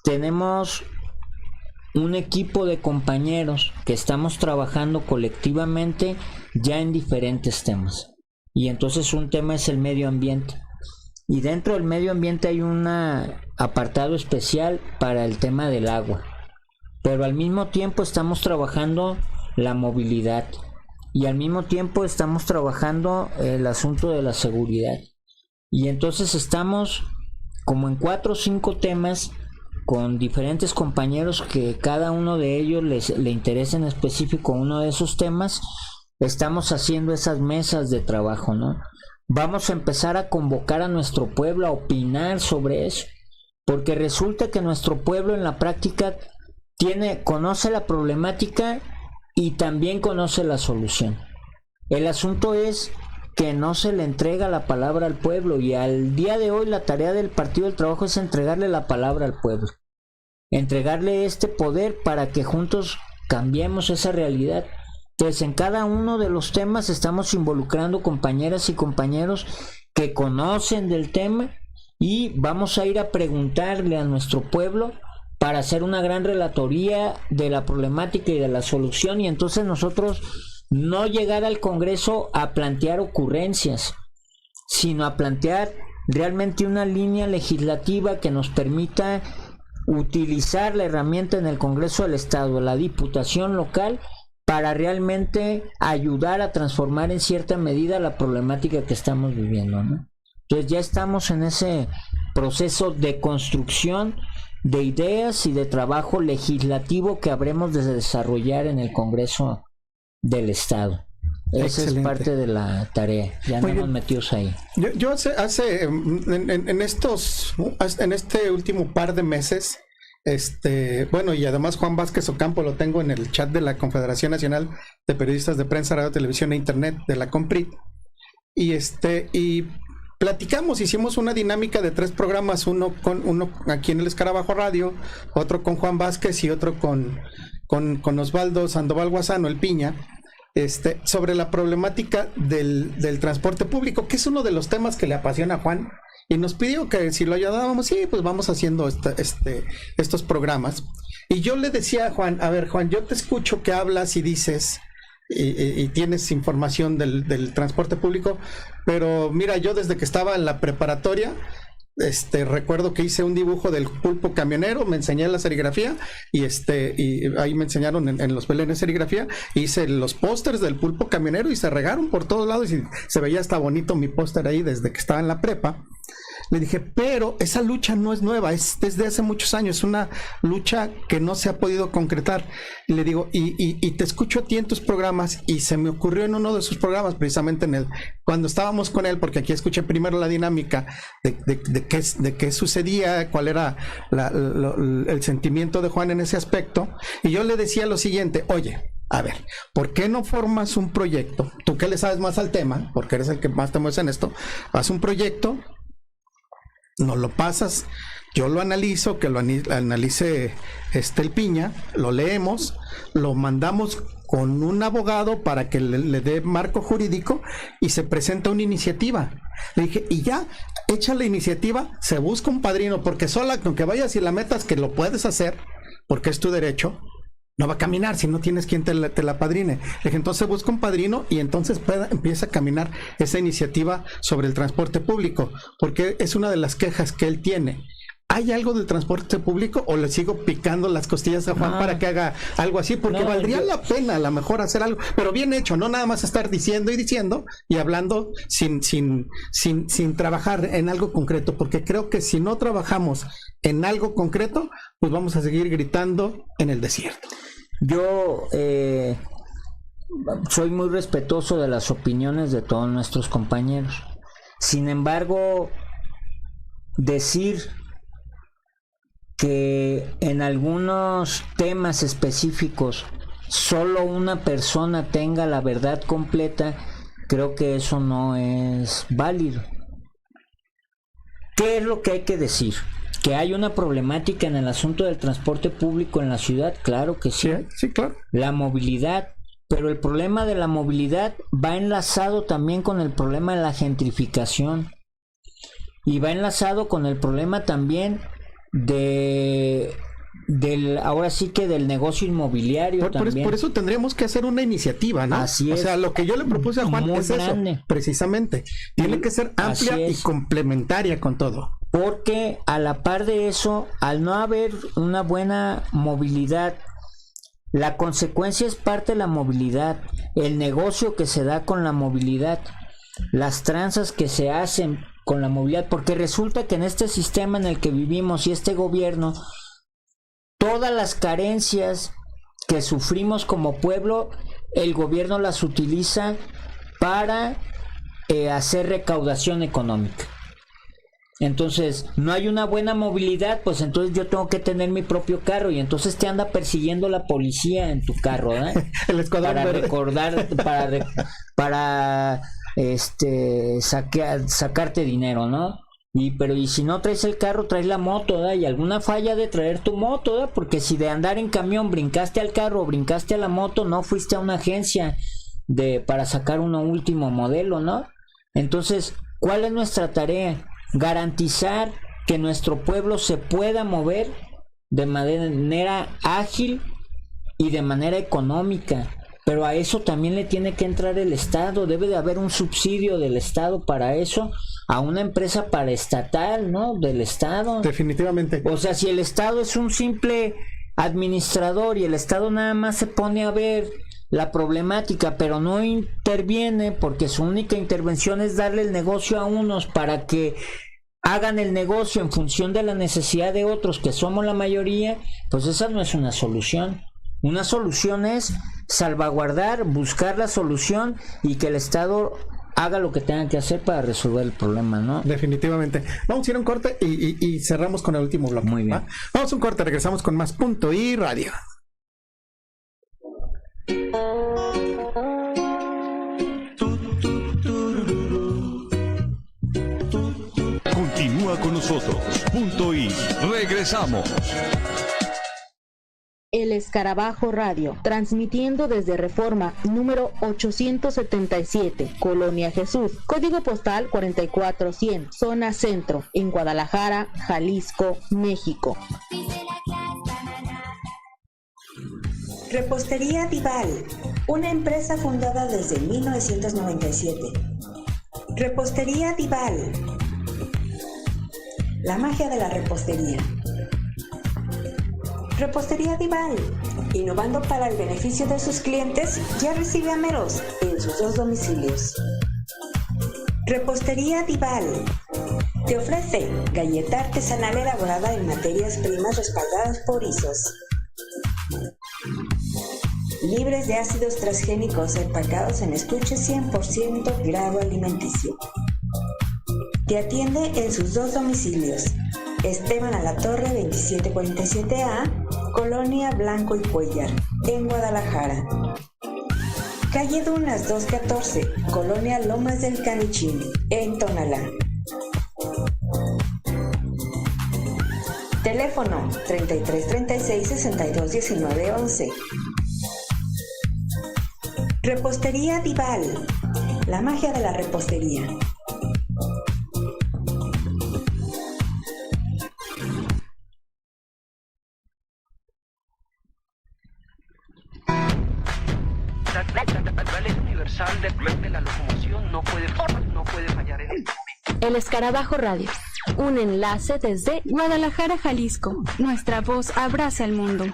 tenemos un equipo de compañeros que estamos trabajando colectivamente ya en diferentes temas. Y entonces un tema es el medio ambiente. Y dentro del medio ambiente hay un apartado especial para el tema del agua. Pero al mismo tiempo estamos trabajando la movilidad. Y al mismo tiempo estamos trabajando el asunto de la seguridad. Y entonces estamos como en 4 o 5 temas con diferentes compañeros que cada uno de ellos le interesa en específico uno de esos temas. Estamos haciendo esas mesas de trabajo, ¿no? Vamos a empezar a convocar a nuestro pueblo a opinar sobre eso, porque resulta que nuestro pueblo en la práctica conoce la problemática y también conoce la solución. El asunto es que no se le entrega la palabra al pueblo, y al día de hoy la tarea del Partido del Trabajo es entregarle la palabra al pueblo, entregarle este poder para que juntos cambiemos esa realidad. Entonces, en cada uno de los temas estamos involucrando compañeras y compañeros que conocen del tema, y vamos a ir a preguntarle a nuestro pueblo para hacer una gran relatoría de la problemática y de la solución. Y entonces nosotros no llegar al Congreso a plantear ocurrencias, sino a plantear realmente una línea legislativa que nos permita utilizar la herramienta en el Congreso del Estado, la Diputación local, para realmente ayudar a transformar en cierta medida la problemática que estamos viviendo, ¿no? Entonces ya estamos en ese proceso de construcción de ideas y de trabajo legislativo que habremos de desarrollar en el Congreso del Estado. Esa es parte de la tarea. Ya andamos metidos ahí. Yo en este último par de meses, bueno, y además Juan Vázquez Ocampo lo tengo en el chat de la Confederación Nacional de Periodistas de Prensa, Radio, Televisión e Internet, de la CONPRIT, y platicamos, hicimos una dinámica de 3 programas, uno aquí en el Escarabajo Radio, otro con Juan Vázquez y otro con Osvaldo Sandoval Guasano, el Piña, sobre la problemática del transporte público, que es uno de los temas que le apasiona a Juan, y nos pidió que si lo ayudábamos. Sí, pues vamos haciendo estos programas. Y yo le decía a Juan, a ver, Juan, yo te escucho que hablas y dices y tienes información del transporte público, pero mira, yo desde que estaba en la preparatoria, recuerdo que hice un dibujo del pulpo camionero, me enseñé la serigrafía y ahí me enseñaron en los belenes serigrafía, hice los pósters del pulpo camionero y se regaron por todos lados y se veía hasta bonito mi póster ahí desde que estaba en la prepa. Le dije, pero esa lucha no es nueva, es desde hace muchos años, es una lucha que no se ha podido concretar. Y le digo, y te escucho a ti en tus programas, y se me ocurrió en uno de sus programas, precisamente cuando estábamos con él, porque aquí escuché primero la dinámica de qué sucedía, cuál era el sentimiento de Juan en ese aspecto, y yo le decía lo siguiente: oye, a ver, ¿por qué no formas un proyecto? Tú que le sabes más al tema, porque eres el que más te mueves en esto, haz un proyecto, nos lo pasas, yo lo analizo, que lo analice el Piña, lo leemos, lo mandamos con un abogado para que le dé marco jurídico y se presenta una iniciativa. Le dije, y ya, echa la iniciativa, se busca un padrino, porque sola, aunque vayas y la metas, que lo puedes hacer, porque es tu derecho, no va a caminar si no tienes quien te la padrine. Le dije, entonces busca un padrino y entonces empieza a caminar esa iniciativa sobre el transporte público, porque es una de las quejas que él tiene. ¿Hay algo del transporte público o le sigo picando las costillas a Juan para que haga algo así? Porque valdría la pena a lo mejor hacer algo, pero bien hecho, no nada más estar diciendo y hablando sin trabajar en algo concreto, porque creo que si no trabajamos en algo concreto, pues vamos a seguir gritando en el desierto. Yo soy muy respetuoso de las opiniones de todos nuestros compañeros. Sin embargo, decir que en algunos temas específicos solo una persona tenga la verdad completa, creo que eso no es válido. ¿Qué es lo que hay que decir? ¿Que hay una problemática en el asunto del transporte público en la ciudad? Claro que sí. Sí, claro. La movilidad, pero el problema de la movilidad va enlazado también con el problema de la gentrificación y va enlazado con el problema también ahora sí que del negocio inmobiliario también. Por eso tendríamos que hacer una iniciativa, ¿no? Así es. O sea, lo que yo le propuse a Juan es grande. Eso, precisamente. Tiene que ser amplia y complementaria con todo. Porque a la par de eso, al no haber una buena movilidad, la consecuencia es parte de la movilidad, el negocio que se da con la movilidad, las tranzas que se hacen con la movilidad, porque resulta que en este sistema en el que vivimos y este gobierno, todas las carencias que sufrimos como pueblo, el gobierno las utiliza para hacer recaudación económica. Entonces, no hay una buena movilidad, pues entonces yo tengo que tener mi propio carro y entonces te anda persiguiendo la policía en tu carro, ¿verdad? El escuadrón para verde. Recordar, para sacarte dinero, ¿no? Pero si no traes el carro, traes la moto, ¿verdad? Y alguna falla de traer tu moto, ¿verdad? Porque si de andar en camión brincaste al carro o brincaste a la moto, no fuiste a una agencia para sacar un último modelo, ¿no? Entonces, ¿cuál es nuestra tarea? Garantizar que nuestro pueblo se pueda mover de manera ágil y de manera económica, pero a eso también le tiene que entrar el Estado. Debe de haber un subsidio del Estado para eso, a una empresa paraestatal, ¿no? Del Estado. Definitivamente. O sea, si el Estado es un simple administrador y el Estado nada más se pone a ver la problemática, pero no interviene porque su única intervención es darle el negocio a unos para que hagan el negocio en función de la necesidad de otros, que somos la mayoría, pues esa no es una solución. Una solución es salvaguardar, buscar la solución y que el Estado haga lo que tenga que hacer para resolver el problema, ¿no? Definitivamente. Vamos a ir a un corte y cerramos con el último bloque. Muy bien. ¿Va? Vamos a un corte, regresamos con más Punto y Radio. Continúa con nosotros. Punto y regresamos. El Escarabajo Radio, transmitiendo desde Reforma número 877, Colonia Jesús, código postal 44100, zona centro, en Guadalajara, Jalisco, México. Repostería Dival, una empresa fundada desde 1997. Repostería Dival, la magia de la repostería. Repostería Dival, innovando para el beneficio de sus clientes, ya recibe ameros en sus 2 domicilios. Repostería Dival, Te ofrece galleta artesanal elaborada en materias primas respaldadas por ISOs, libres de ácidos transgénicos, empacados en estuche 100% grado alimenticio. Te atiende en sus 2 domicilios: Esteban Alatorre 2747A, Colonia Blanco y Cuellar, en Guadalajara. Calle Dunas 214, Colonia Lomas del Canichín, en Tonalá. Teléfono 33 36 62 19 11. Repostería Dival, la magia de la repostería. La ley universal de la locomoción no puede fallar en esto. El Escarabajo Radio, un enlace desde Guadalajara, Jalisco. Nuestra voz abraza el mundo.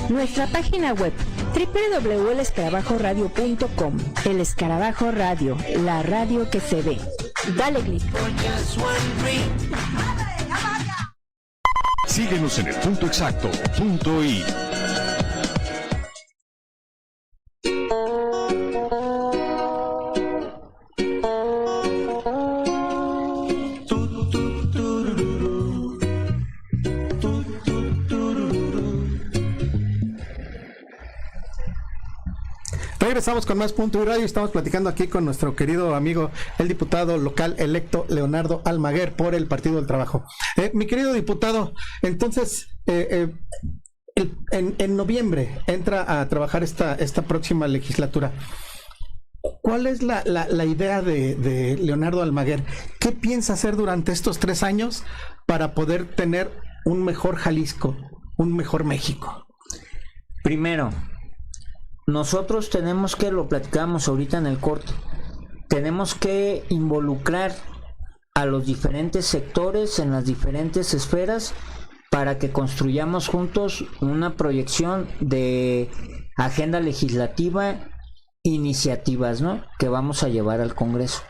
Nuestra página web www.elescarabajoradio.com. El Escarabajo Radio, la radio que se ve. Dale click. Síguenos en el punto exacto, punto I. Regresamos con más Punto y Radio. Estamos platicando aquí con nuestro querido amigo, el diputado local electo Leonardo Almaguer por el Partido del Trabajo. Mi querido diputado, entonces, en noviembre entra a trabajar esta próxima legislatura. ¿Cuál es la idea de Leonardo Almaguer? ¿Qué piensa hacer durante estos 3 años para poder tener un mejor Jalisco, un mejor México? Primero, nosotros tenemos que, lo platicamos ahorita en el corte, tenemos que involucrar a los diferentes sectores en las diferentes esferas para que construyamos juntos una proyección de agenda legislativa, iniciativas, ¿no?, que vamos a llevar al Congreso.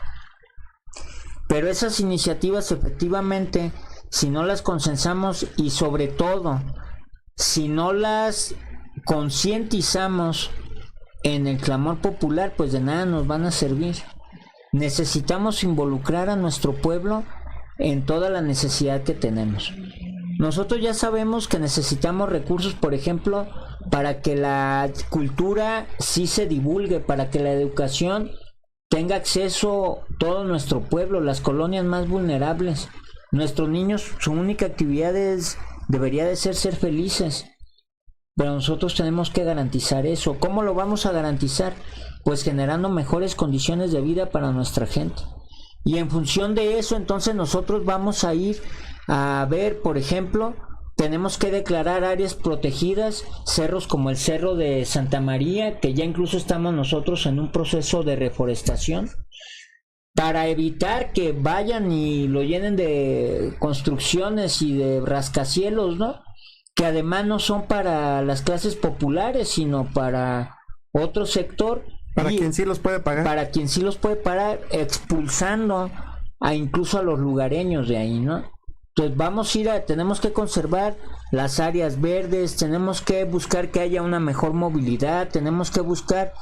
Pero esas iniciativas, efectivamente, si no las consensamos y sobre todo si no las concientizamos en el clamor popular, pues de nada nos van a servir. Necesitamos involucrar a nuestro pueblo en toda la necesidad que tenemos. Nosotros ya sabemos que necesitamos recursos, por ejemplo, para que la cultura sí se divulgue, para que la educación tenga acceso todo nuestro pueblo, las colonias más vulnerables. Nuestros niños, su única actividad debería de ser felices. Pero nosotros tenemos que garantizar eso. ¿Cómo lo vamos a garantizar? Pues generando mejores condiciones de vida para nuestra gente. Y en función de eso, entonces nosotros vamos a ir a ver, por ejemplo, tenemos que declarar áreas protegidas, cerros como el Cerro de Santa María, que ya incluso estamos nosotros en un proceso de reforestación, para evitar que vayan y lo llenen de construcciones y de rascacielos, ¿no?, que además no son para las clases populares, sino para otro sector. Para quien sí los puede pagar. Para quien sí los puede pagar, expulsando incluso a los lugareños de ahí, ¿no? Entonces tenemos que conservar las áreas verdes, tenemos que buscar que haya una mejor movilidad, tenemos que buscar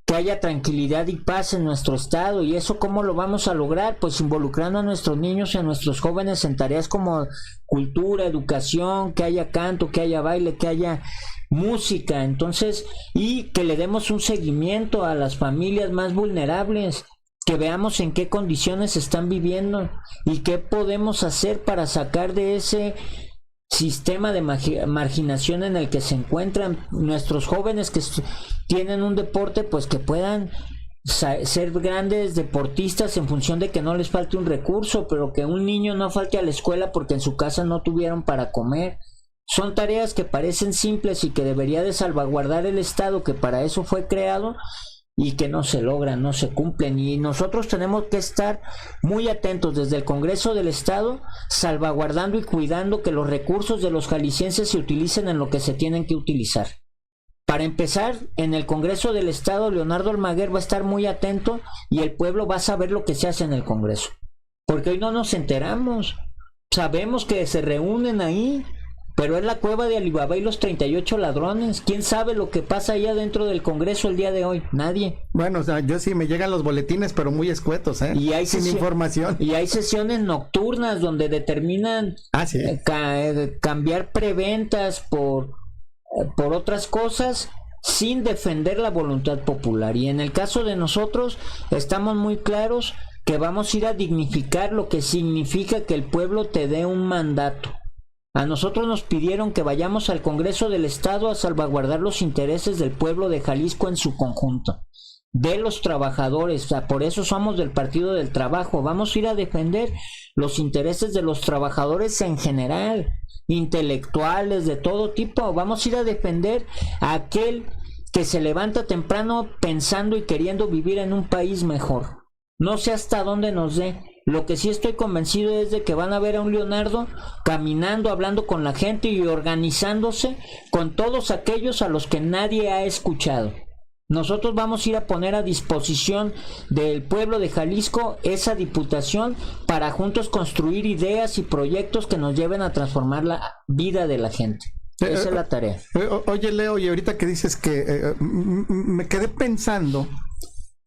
que haya tranquilidad y paz en nuestro estado. ¿Y eso cómo lo vamos a lograr? Pues involucrando a nuestros niños y a nuestros jóvenes en tareas como cultura, educación, que haya canto, que haya baile, que haya música. Entonces, y que le demos un seguimiento a las familias más vulnerables, que veamos en qué condiciones están viviendo y qué podemos hacer para sacar de ese sistema de marginación en el que se encuentran nuestros jóvenes que tienen un deporte, pues que puedan ser grandes deportistas en función de que no les falte un recurso, pero que un niño no falte a la escuela porque en su casa no tuvieron para comer. Son tareas que parecen simples y que debería de salvaguardar el Estado, que para eso fue creado, y que no se logran, no se cumplen. Y nosotros tenemos que estar muy atentos desde el Congreso del Estado, salvaguardando y cuidando que los recursos de los jaliscienses se utilicen en lo que se tienen que utilizar. Para empezar, en el Congreso del Estado, Leonardo Almaguer va a estar muy atento y el pueblo va a saber lo que se hace en el Congreso. Porque hoy no nos enteramos. sabemos que se reúnen ahí, pero es la cueva de Alibaba y los 38 ladrones. ¿Quién sabe lo que pasa allá dentro del Congreso el día de hoy? Nadie. Bueno, o sea, yo sí me llegan los boletines, pero muy escuetos, y hay sin información. Y hay sesiones nocturnas donde determinan cambiar preventas por otras cosas sin defender la voluntad popular. Y en el caso de nosotros estamos muy claros que vamos a ir a dignificar lo que significa que el pueblo te dé un mandato. A nosotros nos pidieron que vayamos al Congreso del Estado a salvaguardar los intereses del pueblo de Jalisco en su conjunto, de los trabajadores. O sea, por eso somos del Partido del Trabajo. Vamos a ir a defender los intereses de los trabajadores en general, intelectuales de todo tipo. Vamos a ir a defender a aquel que se levanta temprano pensando y queriendo vivir en un país mejor. No sé hasta dónde nos dé. Lo que sí estoy convencido es de que van a ver a un Leonardo caminando, hablando con la gente y organizándose con todos aquellos a los que nadie ha escuchado. Nosotros vamos a ir a poner a disposición del pueblo de Jalisco esa diputación para juntos construir ideas y proyectos que nos lleven a transformar la vida de la gente. Esa es la tarea. Oye, Leo, y ahorita que dices que me quedé pensando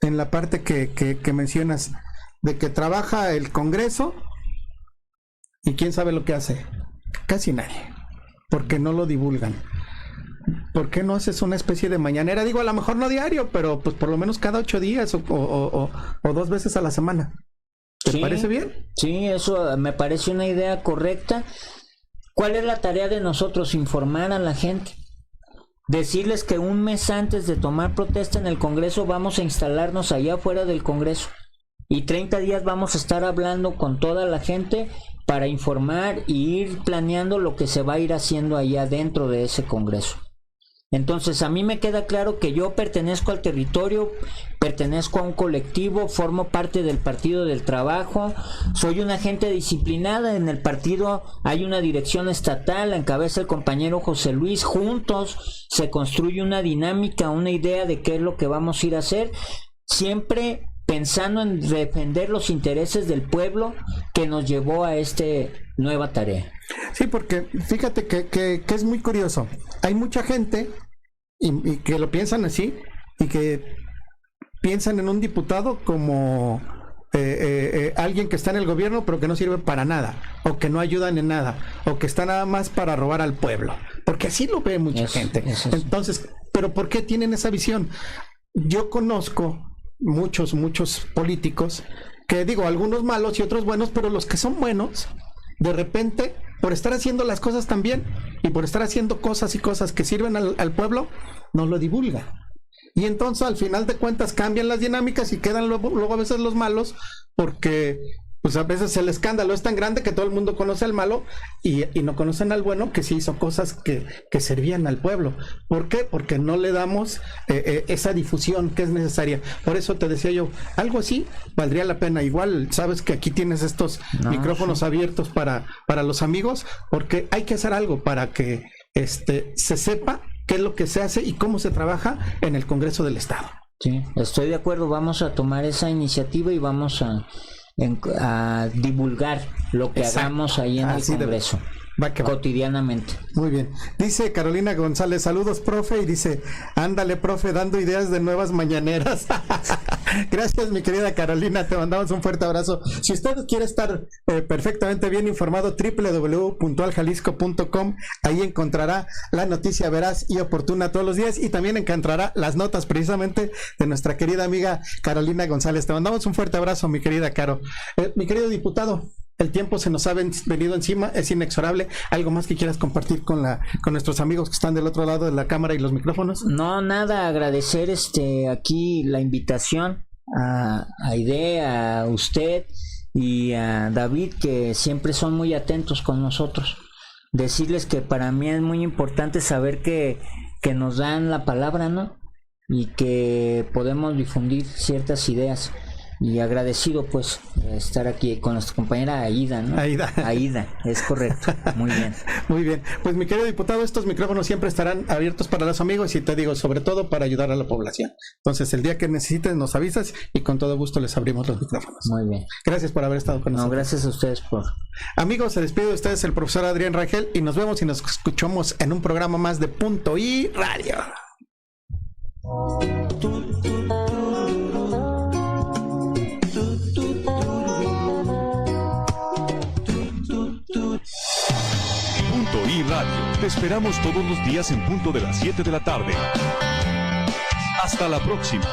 en la parte que mencionas de que trabaja el Congreso y quién sabe lo que hace. Casi nadie, porque no lo divulgan. ¿Por qué no haces una especie de mañanera? Digo, a lo mejor no diario, pero pues por lo menos cada 8 días o 2 veces a la semana. ¿Te parece bien? Sí, eso me parece una idea correcta. ¿Cuál es la tarea de nosotros? Informar a la gente. Decirles que un mes antes de tomar protesta en el Congreso vamos a instalarnos allá afuera del Congreso. Y 30 días vamos a estar hablando con toda la gente para informar y ir planeando lo que se va a ir haciendo allá dentro de ese Congreso. Entonces a mí me queda claro que yo pertenezco al territorio, pertenezco a un colectivo, formo parte del Partido del Trabajo, soy una gente disciplinada. En el partido hay una dirección estatal, la encabeza el compañero José Luis. Juntos se construye una dinámica, una idea de qué es lo que vamos a ir a hacer, siempre pensando en defender los intereses del pueblo que nos llevó a esta nueva tarea. Sí, porque fíjate que es muy curioso. Hay mucha gente y que lo piensan así y que piensan en un diputado como alguien que está en el gobierno pero que no sirve para nada, o que no ayudan en nada, o que está nada más para robar al pueblo, porque así lo ve mucha gente. Entonces, ¿pero por qué tienen esa visión? Yo conozco muchos políticos que, digo, algunos malos y otros buenos, pero los que son buenos, de repente, por estar haciendo las cosas tan bien y por estar haciendo cosas que sirven al pueblo, no lo divulgan. Y entonces al final de cuentas cambian las dinámicas y quedan luego a veces los malos, porque pues a veces el escándalo es tan grande que todo el mundo conoce al malo y no conocen al bueno que sí hizo cosas que servían al pueblo. ¿Por qué? Porque no le damos esa difusión que es necesaria. Por eso te decía yo, algo así valdría la pena. Igual sabes que aquí tienes estos micrófonos abiertos para los amigos, porque hay que hacer algo para que se sepa qué es lo que se hace y cómo se trabaja en el Congreso del Estado. Sí, estoy de acuerdo. Vamos a tomar esa iniciativa y vamos a divulgar lo que hagamos ahí en el Congreso cotidianamente. Muy bien. Dice Carolina González, saludos, profe, y dice, ándale, profe, dando ideas de nuevas mañaneras. Gracias, mi querida Carolina, te mandamos un fuerte abrazo. Si usted quiere estar perfectamente bien informado, www.aljalisco.com, ahí encontrará la noticia veraz y oportuna todos los días, y también encontrará las notas precisamente de nuestra querida amiga Carolina González. Te mandamos un fuerte abrazo, mi querida Caro. Mi querido diputado, el tiempo se nos ha venido encima, es inexorable. ¿Algo más que quieras compartir con nuestros amigos que están del otro lado de la cámara y los micrófonos? No, nada, agradecer aquí la invitación a Aide, a usted y a David, que siempre son muy atentos con nosotros. Decirles que para mí es muy importante saber que nos dan la palabra, ¿no? Y que podemos difundir ciertas ideas. y agradecido pues de estar aquí con nuestra compañera Aida, ¿no? Aida, es correcto, muy bien. Muy bien, pues mi querido diputado, estos micrófonos siempre estarán abiertos para los amigos y te digo, sobre todo para ayudar a la población. Entonces el día que necesites nos avisas y con todo gusto les abrimos los micrófonos. Muy bien. Gracias por haber estado con nosotros. No, gracias a ustedes por... Amigos, se despide de ustedes el profesor Adrián Rangel y nos vemos y nos escuchamos en un programa más de Punto I Radio. Punto I Radio. Te esperamos todos los días en punto de las 7 de la tarde. Hasta la próxima.